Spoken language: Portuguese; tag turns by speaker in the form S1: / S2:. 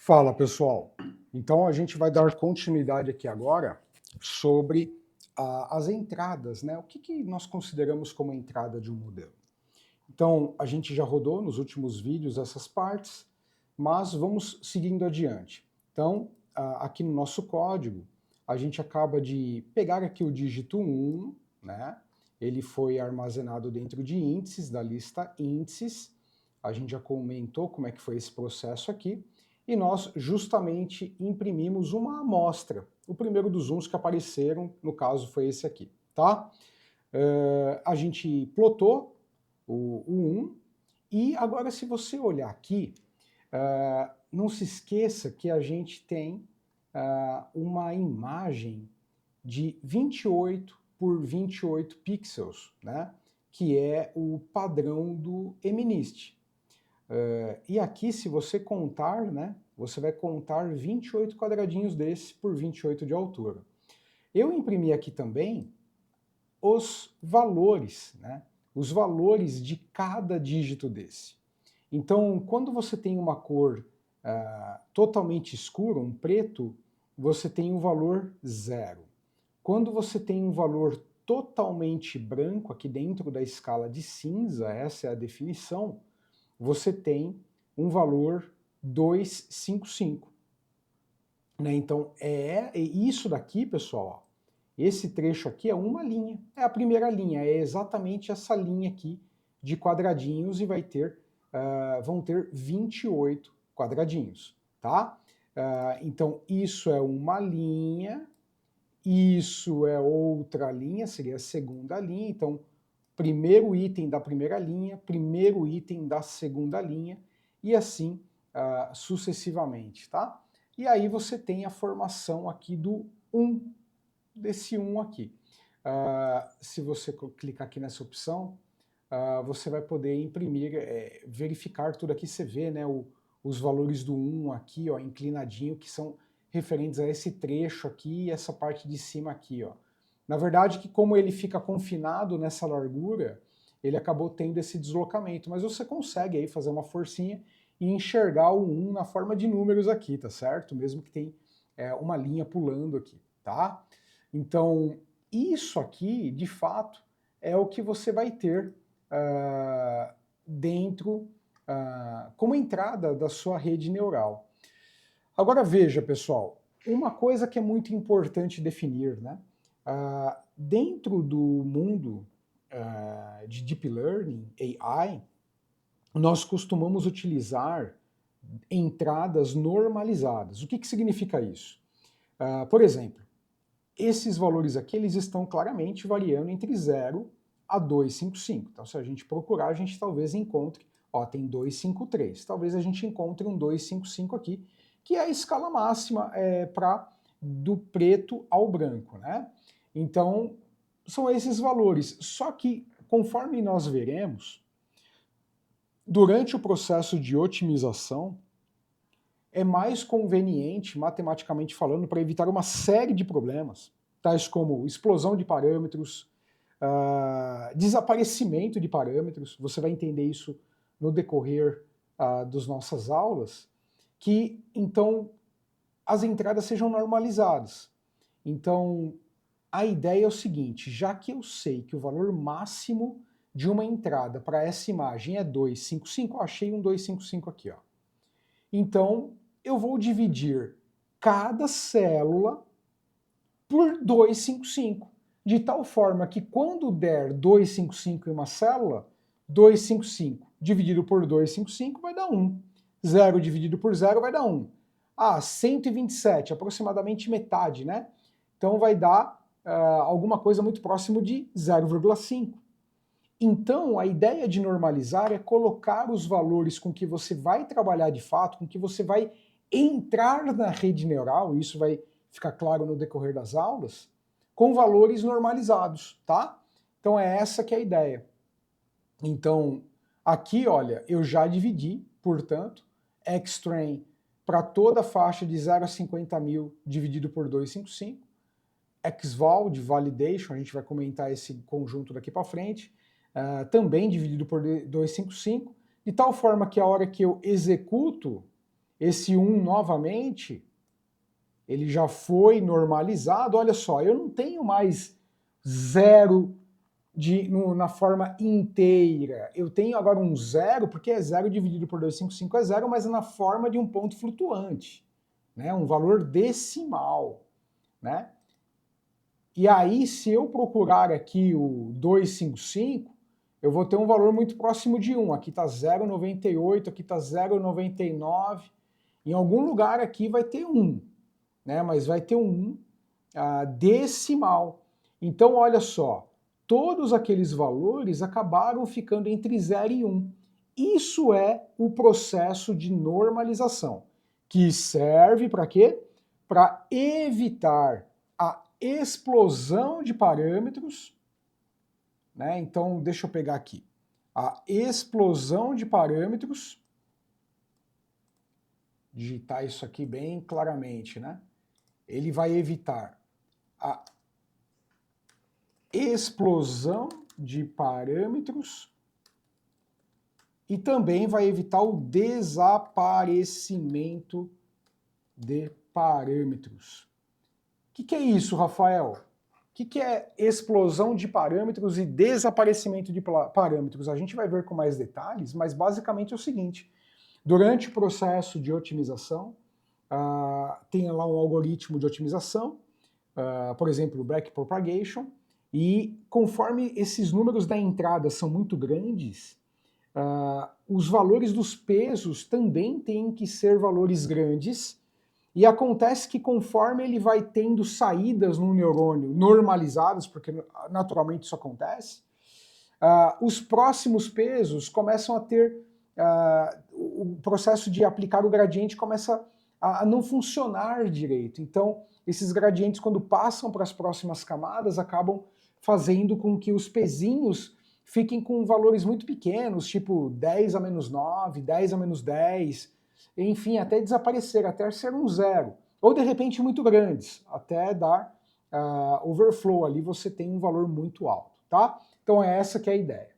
S1: Fala pessoal, então a gente vai dar continuidade aqui agora sobre as entradas, né? O que nós consideramos como entrada de um modelo. Então a gente já rodou nos últimos vídeos essas partes, mas vamos seguindo adiante. Então aqui no nosso código a gente acaba de pegar aqui o dígito 1, né? Ele foi armazenado dentro de índices, da lista índices. A gente já comentou como é que foi esse processo aqui. E nós justamente imprimimos uma amostra. O primeiro dos uns que apareceram, no caso, foi esse aqui, tá? A gente plotou o 1, e agora se você olhar aqui, não se esqueça que a gente tem uma imagem de 28 por 28 pixels, né? Que é o padrão do MNIST. E aqui, se você contar, né, você vai contar 28 quadradinhos desse por 28 de altura. Eu imprimi aqui também os valores, né, os valores de cada dígito desse. Então, quando você tem uma cor totalmente escura, um preto, você tem o valor 0. Quando você tem um valor totalmente branco, aqui dentro da escala de cinza, essa é a definição, você tem um valor 255. Né? Então, isso daqui, pessoal, ó, esse trecho aqui é uma linha, é a primeira linha, é exatamente essa linha aqui de quadradinhos e vão ter 28 quadradinhos, tá? Então, isso é uma linha, isso é outra linha, seria a segunda linha, então, primeiro item da primeira linha, primeiro item da segunda linha, e assim sucessivamente, tá? E aí você tem a formação aqui do 1, desse 1 aqui. Se você clicar aqui nessa opção, você vai poder imprimir, verificar tudo aqui, você vê, né, os valores do 1 aqui, ó, inclinadinho, que são referentes a esse trecho aqui e essa parte de cima aqui, ó. Na verdade, que como ele fica confinado nessa largura, ele acabou tendo esse deslocamento, mas você consegue aí fazer uma forcinha e enxergar o 1 na forma de números aqui, tá certo? Mesmo que tem uma linha pulando aqui, tá? Então, isso aqui, de fato, é o que você vai ter dentro, como entrada da sua rede neural. Agora veja, pessoal, uma coisa que é muito importante definir, né? Dentro do mundo de Deep Learning, AI, nós costumamos utilizar entradas normalizadas. O que significa isso? Por exemplo, esses valores aqui, eles estão claramente variando entre 0 a 255. Então, se a gente procurar, a gente talvez encontre, ó, tem 253. Talvez a gente encontre um 255 aqui, que é a escala máxima do preto ao branco, né? Então, são esses valores. Só que, conforme nós veremos, durante o processo de otimização, é mais conveniente, matematicamente falando, para evitar uma série de problemas, tais como explosão de parâmetros, desaparecimento de parâmetros, você vai entender isso no decorrer das nossas aulas, que então as entradas sejam normalizadas. Então, a ideia é o seguinte, já que eu sei que o valor máximo de uma entrada para essa imagem é 255, eu achei um 255 aqui, ó. Então, eu vou dividir cada célula por 255, de tal forma que quando der 255 em uma célula, 255 dividido por 255 vai dar 1. 0 dividido por 0 vai dar 1. 127, aproximadamente metade, né? Então vai dar alguma coisa muito próximo de 0,5. Então, a ideia de normalizar é colocar os valores com que você vai trabalhar de fato, com que você vai entrar na rede neural, e isso vai ficar claro no decorrer das aulas, com valores normalizados, tá? Então é essa que é a ideia. Então, aqui, olha, eu já dividi, portanto, Xtrain para toda a faixa de 0 a 50 mil dividido por 255, Xval de validation, a gente vai comentar esse conjunto daqui para frente, também dividido por 255, de tal forma que a hora que eu executo, esse 1 novamente, ele já foi normalizado. Olha só, eu não tenho mais zero na forma inteira. Eu tenho agora um zero, porque é 0 dividido por 255 é zero, mas é na forma de um ponto flutuante, né? Um valor decimal, né? E aí, se eu procurar aqui o 255, eu vou ter um valor muito próximo de 1. Aqui está 0,98, aqui está 0,99. Em algum lugar aqui vai ter 1, né? Mas vai ter um decimal. Então, olha só, todos aqueles valores acabaram ficando entre 0 e 1. Isso é o processo de normalização, que serve para quê? Para evitar a explosão de parâmetros, né? Então, deixa eu pegar aqui. A explosão de parâmetros, digitar isso aqui bem claramente, né? Ele vai evitar a explosão de parâmetros e também vai evitar o desaparecimento de parâmetros. O que é isso, Rafael? O que é explosão de parâmetros e desaparecimento de parâmetros? A gente vai ver com mais detalhes, mas basicamente é o seguinte: durante o processo de otimização, tem lá um algoritmo de otimização, por exemplo, o backpropagation, e conforme esses números da entrada são muito grandes, os valores dos pesos também têm que ser valores grandes, e acontece que conforme ele vai tendo saídas no neurônio normalizadas, porque naturalmente isso acontece, os próximos pesos começam a ter, o processo de aplicar o gradiente começa a não funcionar direito. Então, esses gradientes, quando passam para as próximas camadas, acabam fazendo com que os pezinhos fiquem com valores muito pequenos, tipo 10 a menos 9, 10 a menos 10, enfim, até desaparecer, até ser um zero. Ou de repente muito grandes, até dar overflow, ali você tem um valor muito alto, tá? Então é essa que é a ideia.